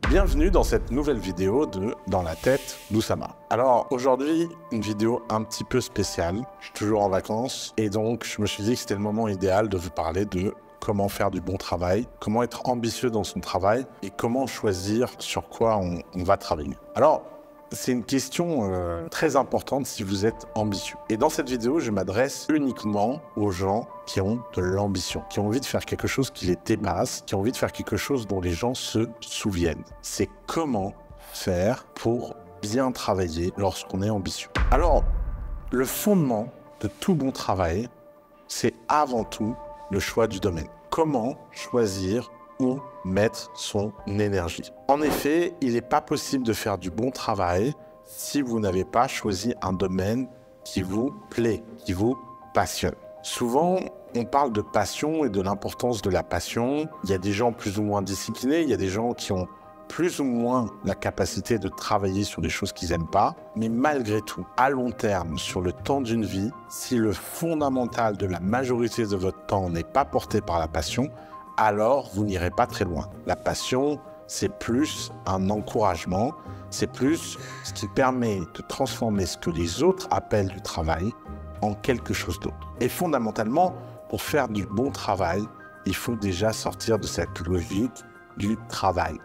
Bienvenue dans cette nouvelle vidéo de Dans la tête d'Oussama. Alors aujourd'hui, une vidéo un petit peu spéciale. Je suis toujours en vacances et donc je me suis dit que c'était le moment idéal de vous parler de comment faire du bon travail, comment être ambitieux dans son travail et comment choisir sur quoi on va travailler. Alors, c'est une question très importante si vous êtes ambitieux. Et dans cette vidéo, je m'adresse uniquement aux gens qui ont de l'ambition, qui ont envie de faire quelque chose qui les dépasse, qui ont envie de faire quelque chose dont les gens se souviennent. C'est comment faire pour bien travailler lorsqu'on est ambitieux. Alors, le fondement de tout bon travail, c'est avant tout le choix du domaine. Comment choisir où mettre son énergie. En effet, il n'est pas possible de faire du bon travail si vous n'avez pas choisi un domaine qui vous plaît, qui vous passionne. Souvent, on parle de passion et de l'importance de la passion. Il y a des gens plus ou moins disciplinés, il y a des gens qui ont plus ou moins la capacité de travailler sur des choses qu'ils n'aiment pas. Mais malgré tout, à long terme, sur le temps d'une vie, si le fondamental de la majorité de votre temps n'est pas porté par la passion, alors vous n'irez pas très loin. La passion, c'est plus un encouragement, c'est plus ce qui permet de transformer ce que les autres appellent du travail en quelque chose d'autre. Et fondamentalement, pour faire du bon travail, il faut déjà sortir de cette logique du travail.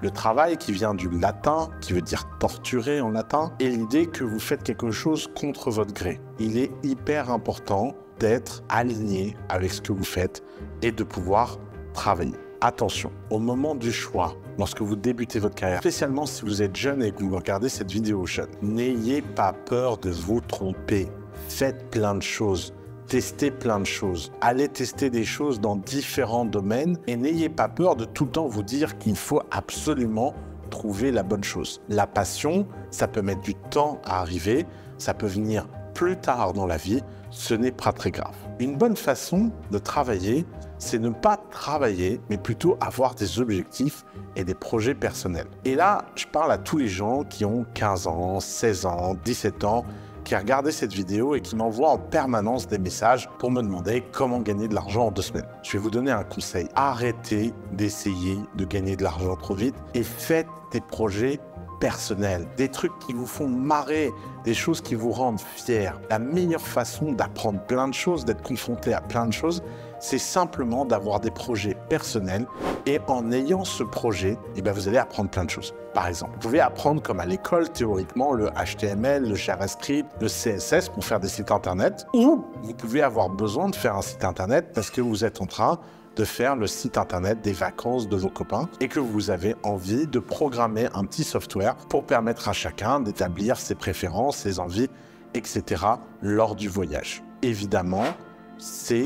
Le travail qui vient du latin, qui veut dire torturer en latin, est l'idée que vous faites quelque chose contre votre gré. Il est hyper important d'être aligné avec ce que vous faites et de pouvoir travailler. Attention, au moment du choix, lorsque vous débutez votre carrière, spécialement si vous êtes jeune et que vous regardez cette vidéo jeune, n'ayez pas peur de vous tromper. Faites plein de choses, testez plein de choses. Allez tester des choses dans différents domaines et n'ayez pas peur de tout le temps vous dire qu'il faut absolument trouver la bonne chose. La passion, ça peut mettre du temps à arriver, ça peut venir plus tard dans la vie, ce n'est pas très grave. Une bonne façon de travailler, c'est ne pas travailler, mais plutôt avoir des objectifs et des projets personnels. Et là, je parle à tous les gens qui ont 15 ans, 16 ans, 17 ans, qui regardent cette vidéo et qui m'envoient en permanence des messages pour me demander comment gagner de l'argent en 2 semaines. Je vais vous donner un conseil. Arrêtez d'essayer de gagner de l'argent trop vite et faites des projets personnels, des trucs qui vous font marrer, des choses qui vous rendent fiers. La meilleure façon d'apprendre plein de choses, d'être confronté à plein de choses, c'est simplement d'avoir des projets personnels et en ayant ce projet, vous allez apprendre plein de choses. Par exemple, vous pouvez apprendre comme à l'école théoriquement le HTML, le JavaScript, le CSS pour faire des sites internet, ou vous pouvez avoir besoin de faire un site internet parce que vous êtes en train de faire le site internet des vacances de vos copains et que vous avez envie de programmer un petit software pour permettre à chacun d'établir ses préférences, ses envies, etc. lors du voyage. Évidemment, c'est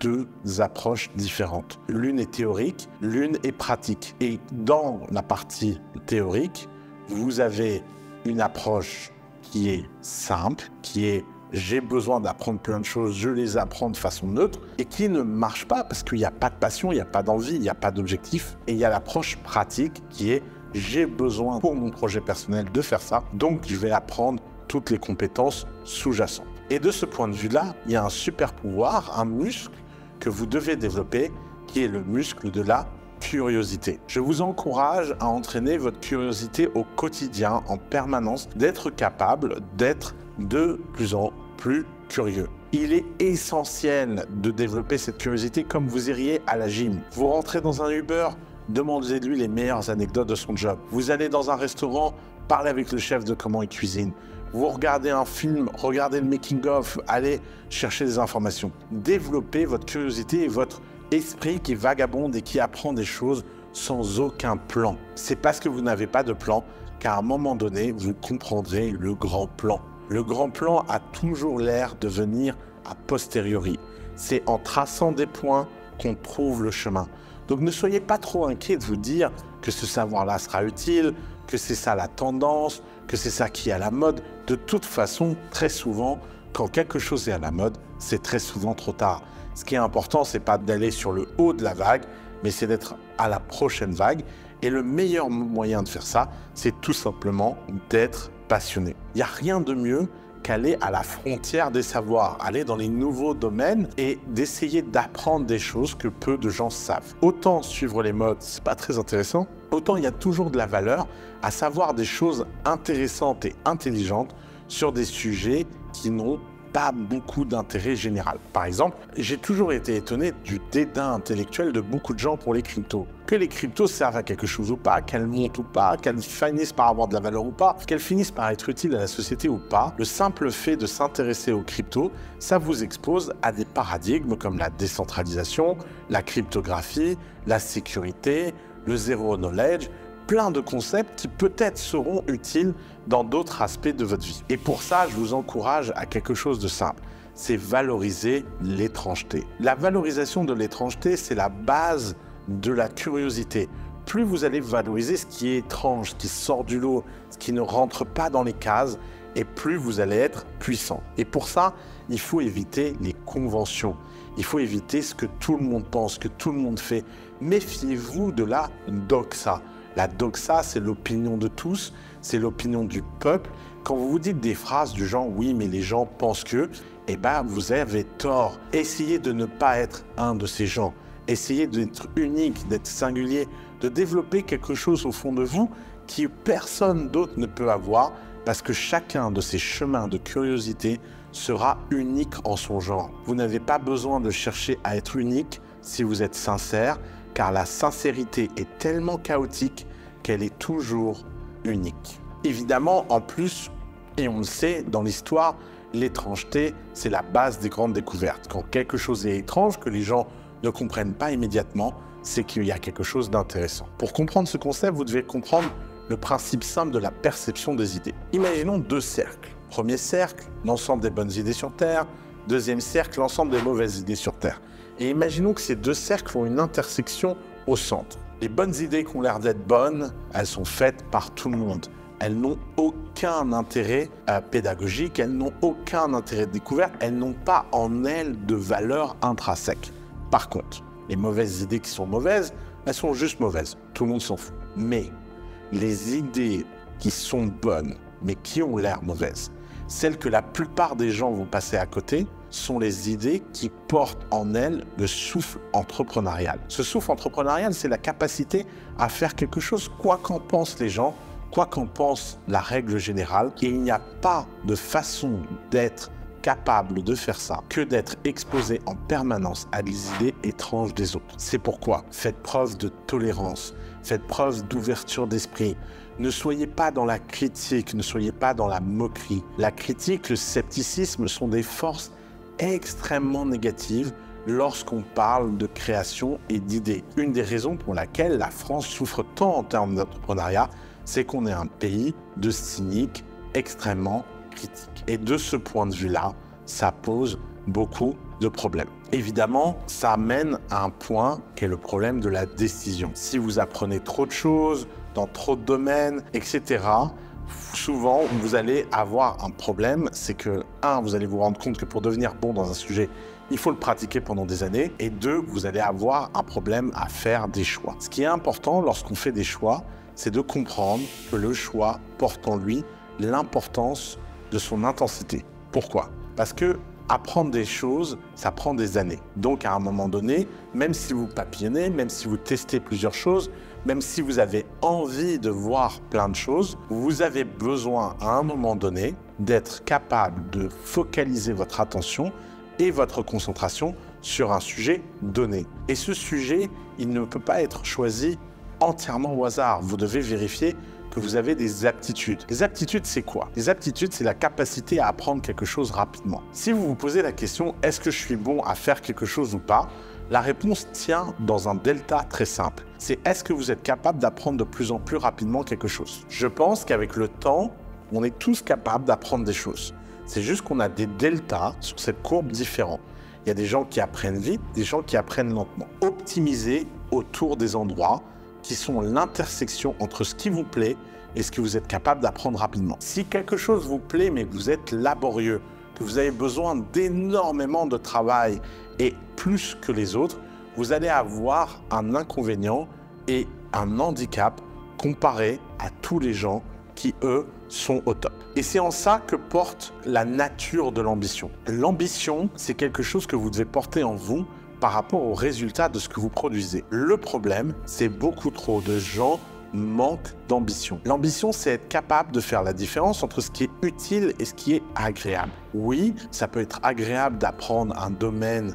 2 approches différentes. L'une est théorique, l'une est pratique. Et dans la partie théorique, vous avez une approche qui est simple, qui est j'ai besoin d'apprendre plein de choses, je les apprends de façon neutre et qui ne marche pas parce qu'il n'y a pas de passion, il n'y a pas d'envie, il n'y a pas d'objectif. Et il y a l'approche pratique qui est j'ai besoin pour mon projet personnel de faire ça, donc je vais apprendre toutes les compétences sous-jacentes. Et de ce point de vue-là, il y a un super pouvoir, un muscle que vous devez développer qui est le muscle de la curiosité. Je vous encourage à entraîner votre curiosité au quotidien, en permanence, d'être capable d'être de plus en plus curieux. Il est essentiel de développer cette curiosité comme vous iriez à la gym. Vous rentrez dans un Uber, demandez-lui les meilleures anecdotes de son job. Vous allez dans un restaurant, parlez avec le chef de comment il cuisine. Vous regardez un film, regardez le making-of, allez chercher des informations. Développez votre curiosité et votre esprit qui vagabonde et qui apprend des choses sans aucun plan. C'est parce que vous n'avez pas de plan qu'à un moment donné, vous comprendrez le grand plan. Le grand plan a toujours l'air de venir a posteriori. C'est en traçant des points qu'on trouve le chemin. Donc ne soyez pas trop inquiets de vous dire que ce savoir-là sera utile, que c'est ça la tendance, que c'est ça qui est à la mode. De toute façon, très souvent, quand quelque chose est à la mode, c'est très souvent trop tard. Ce qui est important, c'est pas d'aller sur le haut de la vague, mais c'est d'être à la prochaine vague. Et le meilleur moyen de faire ça, c'est tout simplement d'être passionné. Il n'y a rien de mieux qu'aller à la frontière des savoirs, aller dans les nouveaux domaines et d'essayer d'apprendre des choses que peu de gens savent. Autant suivre les modes, c'est pas très intéressant, autant il y a toujours de la valeur à savoir des choses intéressantes et intelligentes sur des sujets qui n'ont pas beaucoup d'intérêt général. Par exemple, j'ai toujours été étonné du dédain intellectuel de beaucoup de gens pour les cryptos. Que les cryptos servent à quelque chose ou pas, qu'elles montent ou pas, qu'elles finissent par avoir de la valeur ou pas, qu'elles finissent par être utiles à la société ou pas, le simple fait de s'intéresser aux cryptos, ça vous expose à des paradigmes comme la décentralisation, la cryptographie, la sécurité, le zero knowledge, plein de concepts qui peut-être seront utiles dans d'autres aspects de votre vie. Et pour ça, je vous encourage à quelque chose de simple, c'est valoriser l'étrangeté. La valorisation de l'étrangeté, c'est la base de la curiosité. Plus vous allez valoriser ce qui est étrange, ce qui sort du lot, ce qui ne rentre pas dans les cases, et plus vous allez être puissant. Et pour ça, il faut éviter les conventions. Il faut éviter ce que tout le monde pense, ce que tout le monde fait. Méfiez-vous de la doxa. La doxa, c'est l'opinion de tous, c'est l'opinion du peuple. Quand vous vous dites des phrases du genre « oui, mais les gens pensent que », eh bien, vous avez tort. Essayez de ne pas être un de ces gens. Essayez d'être unique, d'être singulier, de développer quelque chose au fond de vous que personne d'autre ne peut avoir, parce que chacun de ces chemins de curiosité sera unique en son genre. Vous n'avez pas besoin de chercher à être unique si vous êtes sincère, car la sincérité est tellement chaotique qu'elle est toujours unique. Évidemment, en plus, et on le sait, dans l'histoire, l'étrangeté, c'est la base des grandes découvertes. Quand quelque chose est étrange, que les gens ne comprennent pas immédiatement, c'est qu'il y a quelque chose d'intéressant. Pour comprendre ce concept, vous devez comprendre le principe simple de la perception des idées. Imaginons deux cercles. Premier cercle, l'ensemble des bonnes idées sur Terre. Deuxième cercle, l'ensemble des mauvaises idées sur Terre. Et imaginons que ces deux cercles ont une intersection au centre. Les bonnes idées qui ont l'air d'être bonnes, elles sont faites par tout le monde. Elles n'ont aucun intérêt pédagogique, elles n'ont aucun intérêt de découverte, elles n'ont pas en elles de valeur intrinsèque. Par contre, les mauvaises idées qui sont mauvaises, elles sont juste mauvaises. Tout le monde s'en fout. Mais les idées qui sont bonnes, mais qui ont l'air mauvaises, celles que la plupart des gens vont passer à côté, sont les idées qui portent en elles le souffle entrepreneurial. Ce souffle entrepreneurial, c'est la capacité à faire quelque chose, quoi qu'en pensent les gens, quoi qu'en pense la règle générale. Et il n'y a pas de façon d'être capable de faire ça que d'être exposé en permanence à des idées étranges des autres. C'est pourquoi faites preuve de tolérance, faites preuve d'ouverture d'esprit. Ne soyez pas dans la critique, ne soyez pas dans la moquerie. La critique, le scepticisme sont des forces extrêmement négatives lorsqu'on parle de création et d'idées. Une des raisons pour laquelle la France souffre tant en termes d'entrepreneuriat, c'est qu'on est un pays de cyniques extrêmement critiques. Et de ce point de vue-là, ça pose beaucoup de problèmes. Évidemment, ça mène à un point qui est le problème de la décision. Si vous apprenez trop de choses, dans trop de domaines, etc., souvent, vous allez avoir un problème, c'est que, un, vous allez vous rendre compte que pour devenir bon dans un sujet, il faut le pratiquer pendant des années, et deux, vous allez avoir un problème à faire des choix. Ce qui est important lorsqu'on fait des choix, c'est de comprendre que le choix porte en lui l'importance de son intensité. Pourquoi? Parce que apprendre des choses, ça prend des années. Donc, à un moment donné, même si vous papillonnez, même si vous testez plusieurs choses, même si vous avez envie de voir plein de choses, vous avez besoin, à un moment donné, d'être capable de focaliser votre attention et votre concentration sur un sujet donné. Et ce sujet, il ne peut pas être choisi entièrement au hasard. Vous devez vérifier que vous avez des aptitudes. Les aptitudes, c'est quoi? Les aptitudes, c'est la capacité à apprendre quelque chose rapidement. Si vous vous posez la question, est-ce que je suis bon à faire quelque chose ou pas? La réponse tient dans un delta très simple. C'est est-ce que vous êtes capable d'apprendre de plus en plus rapidement quelque chose? Je pense qu'avec le temps, on est tous capables d'apprendre des choses. C'est juste qu'on a des deltas sur cette courbe différents. Il y a des gens qui apprennent vite, des gens qui apprennent lentement. Optimisez autour des endroits qui sont l'intersection entre ce qui vous plaît et ce que vous êtes capable d'apprendre rapidement. Si quelque chose vous plaît mais que vous êtes laborieux, que vous avez besoin d'énormément de travail et plus que les autres, vous allez avoir un inconvénient et un handicap comparé à tous les gens qui, eux, sont au top. Et c'est en ça que porte la nature de l'ambition. L'ambition, c'est quelque chose que vous devez porter en vous par rapport au résultat de ce que vous produisez. Le problème, c'est beaucoup trop de gens manque d'ambition. L'ambition, c'est être capable de faire la différence entre ce qui est utile et ce qui est agréable. Oui, ça peut être agréable d'apprendre un domaine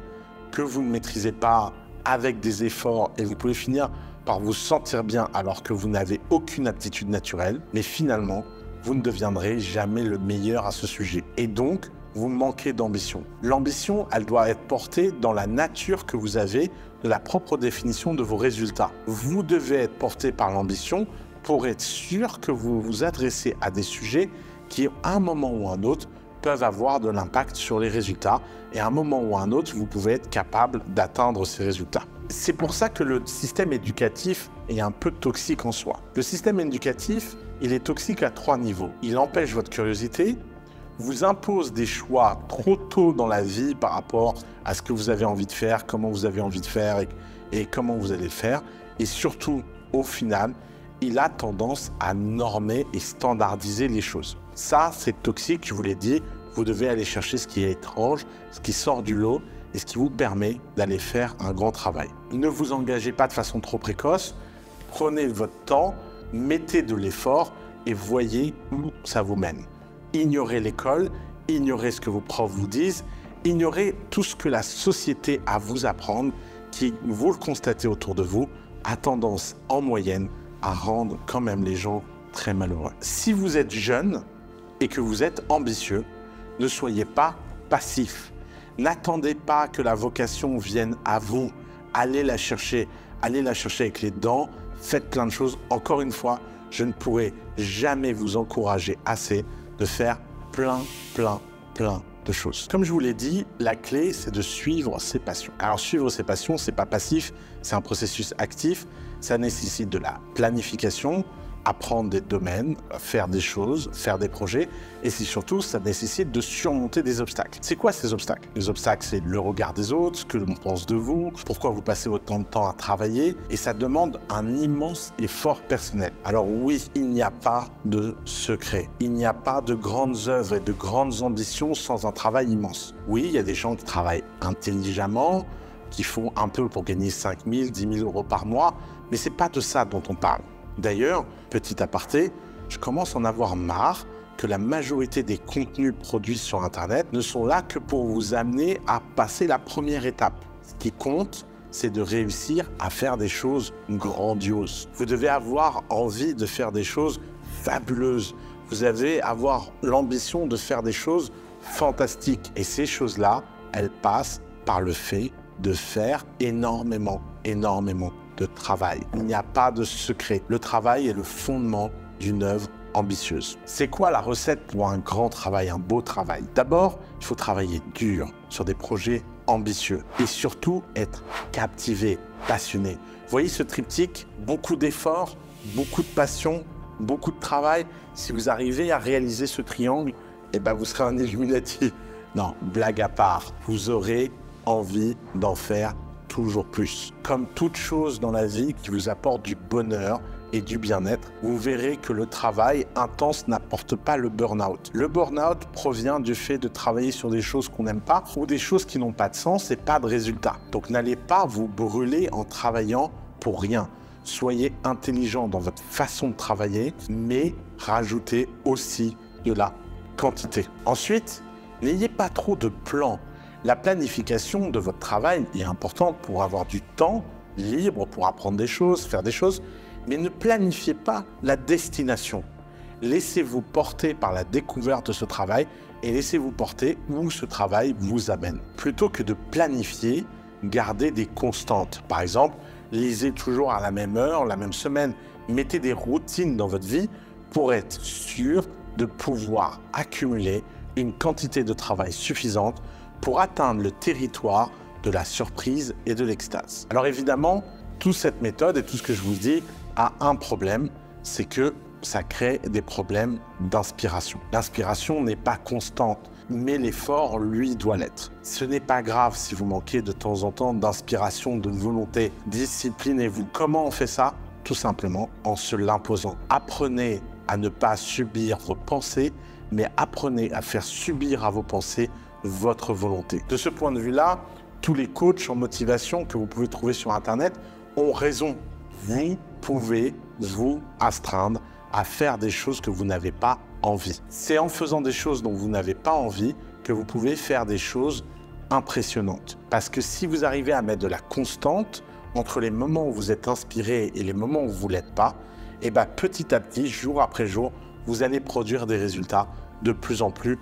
que vous ne maîtrisez pas avec des efforts et vous pouvez finir par vous sentir bien alors que vous n'avez aucune aptitude naturelle, mais finalement, vous ne deviendrez jamais le meilleur à ce sujet. Et donc, vous manquez d'ambition. L'ambition, elle doit être portée dans la nature que vous avez de la propre définition de vos résultats. Vous devez être porté par l'ambition pour être sûr que vous vous adressez à des sujets qui, à un moment ou à un autre, peuvent avoir de l'impact sur les résultats et à un moment ou à un autre, vous pouvez être capable d'atteindre ces résultats. C'est pour ça que le système éducatif est un peu toxique en soi. Le système éducatif, il est toxique à 3 niveaux. Il empêche votre curiosité, vous impose des choix trop tôt dans la vie par rapport à ce que vous avez envie de faire, comment vous avez envie de faire et comment vous allez le faire. Et surtout, au final, il a tendance à normer et standardiser les choses. Ça, c'est toxique, je vous l'ai dit. Vous devez aller chercher ce qui est étrange, ce qui sort du lot et ce qui vous permet d'aller faire un grand travail. Ne vous engagez pas de façon trop précoce. Prenez votre temps, mettez de l'effort et voyez où ça vous mène. Ignorez l'école, ignorez ce que vos profs vous disent, ignorez tout ce que la société a à vous apprendre qui, vous le constatez autour de vous, a tendance en moyenne à rendre quand même les gens très malheureux. Si vous êtes jeune et que vous êtes ambitieux, ne soyez pas passif. N'attendez pas que la vocation vienne à vous. Allez la chercher avec les dents, faites plein de choses. Encore une fois, je ne pourrai jamais vous encourager assez de faire plein de choses. Comme je vous l'ai dit, la clé, c'est de suivre ses passions. Alors, suivre ses passions, c'est pas passif, c'est un processus actif. Ça nécessite de la planification, apprendre des domaines, faire des choses, faire des projets. Et surtout, ça nécessite de surmonter des obstacles. C'est quoi ces obstacles? Les obstacles, c'est le regard des autres, ce que l'on pense de vous, pourquoi vous passez autant de temps à travailler. Et ça demande un immense effort personnel. Alors oui, il n'y a pas de secret. Il n'y a pas de grandes œuvres et de grandes ambitions sans un travail immense. Oui, il y a des gens qui travaillent intelligemment, qui font un peu pour gagner 5 000, 10 000 euros par mois, mais c'est pas de ça dont on parle. D'ailleurs, petit aparté, je commence à en avoir marre que la majorité des contenus produits sur Internet ne sont là que pour vous amener à passer la première étape. Ce qui compte, c'est de réussir à faire des choses grandioses. Vous devez avoir envie de faire des choses fabuleuses. Vous devez avoir l'ambition de faire des choses fantastiques. Et ces choses-là, elles passent par le fait de faire énormément de travail. Il n'y a pas de secret. Le travail est le fondement d'une œuvre ambitieuse. C'est quoi la recette pour un grand travail, un beau travail? D'abord, il faut travailler dur sur des projets ambitieux et surtout être captivé, passionné. Vous voyez ce triptyque? Beaucoup d'efforts, beaucoup de passion, beaucoup de travail. Si vous arrivez à réaliser ce triangle, eh ben vous serez un Illuminati. Non, blague à part, vous aurez envie d'en faire toujours plus. Comme toute chose dans la vie qui vous apporte du bonheur et du bien-être, vous verrez que le travail intense n'apporte pas le burn-out. Le burn-out provient du fait de travailler sur des choses qu'on n'aime pas ou des choses qui n'ont pas de sens et pas de résultat. Donc n'allez pas vous brûler en travaillant pour rien. Soyez intelligent dans votre façon de travailler, mais rajoutez aussi de la quantité. Ensuite, n'ayez pas trop de plans. La planification de votre travail est importante pour avoir du temps libre pour apprendre des choses, faire des choses, mais ne planifiez pas la destination. Laissez-vous porter par la découverte de ce travail et laissez-vous porter où ce travail vous amène. Plutôt que de planifier, gardez des constantes. Par exemple, lisez toujours à la même heure, la même semaine. Mettez des routines dans votre vie pour être sûr de pouvoir accumuler une quantité de travail suffisante pour atteindre le territoire de la surprise et de l'extase. Alors évidemment, toute cette méthode et tout ce que je vous dis a un problème, c'est que ça crée des problèmes d'inspiration. L'inspiration n'est pas constante, mais l'effort, lui, doit l'être. Ce n'est pas grave si vous manquez de temps en temps d'inspiration, de volonté. Disciplinez-vous. Comment on fait ça? Tout simplement en se l'imposant. Apprenez à ne pas subir vos pensées, mais apprenez à faire subir à vos pensées votre volonté. De ce point de vue-là, tous les coachs en motivation que vous pouvez trouver sur Internet ont raison. Vous pouvez vous astreindre à faire des choses que vous n'avez pas envie. C'est en faisant des choses dont vous n'avez pas envie que vous pouvez faire des choses impressionnantes. Parce que si vous arrivez à mettre de la constante entre les moments où vous êtes inspiré et les moments où vous ne l'êtes pas, et bien petit à petit, jour après jour, vous allez produire des résultats de plus en plus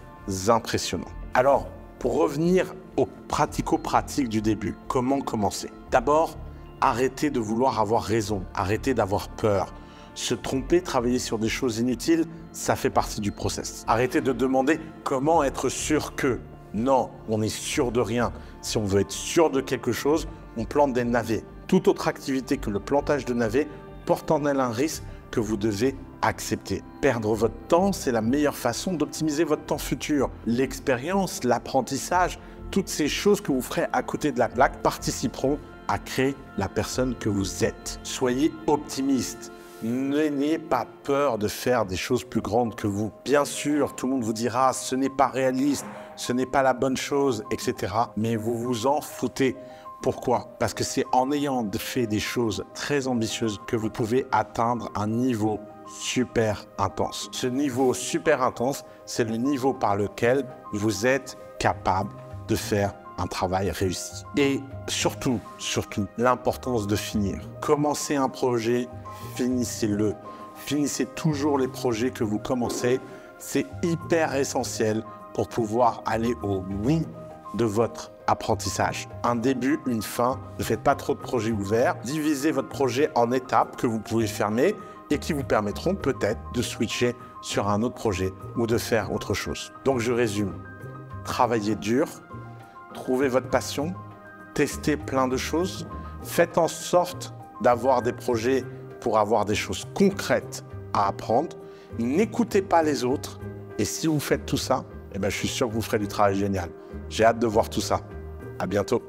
impressionnants. Alors, pour revenir au pratico-pratique du début, comment commencer? D'abord, arrêtez de vouloir avoir raison, arrêtez d'avoir peur. Se tromper, travailler sur des choses inutiles, ça fait partie du process. Arrêtez de demander comment être sûr que. Non, on n'est sûr de rien. Si on veut être sûr de quelque chose, on plante des navets. Toute autre activité que le plantage de navets porte en elle un risque que vous devez accepter. Perdre votre temps, c'est la meilleure façon d'optimiser votre temps futur. L'expérience, l'apprentissage, toutes ces choses que vous ferez à côté de la plaque participeront à créer la personne que vous êtes. Soyez optimiste. N'ayez pas peur de faire des choses plus grandes que vous. Bien sûr, tout le monde vous dira « ce n'est pas réaliste, ce n'est pas la bonne chose, etc. » Mais vous vous en foutez. Pourquoi? Parce que c'est en ayant fait des choses très ambitieuses que vous pouvez atteindre un niveau super intense. Ce niveau super intense, c'est le niveau par lequel vous êtes capable de faire un travail réussi. Et surtout, l'importance de finir. Commencez un projet, finissez-le. Finissez toujours les projets que vous commencez. C'est hyper essentiel pour pouvoir aller au bout de votre apprentissage. Un début, une fin. Ne faites pas trop de projets ouverts. Divisez votre projet en étapes que vous pouvez fermer et qui vous permettront peut-être de switcher sur un autre projet ou de faire autre chose. Donc je résume. Travaillez dur. Trouvez votre passion, testez plein de choses, faites en sorte d'avoir des projets pour avoir des choses concrètes à apprendre, n'écoutez pas les autres, et si vous faites tout ça, eh ben, je suis sûr que vous ferez du travail génial. J'ai hâte de voir tout ça. À bientôt.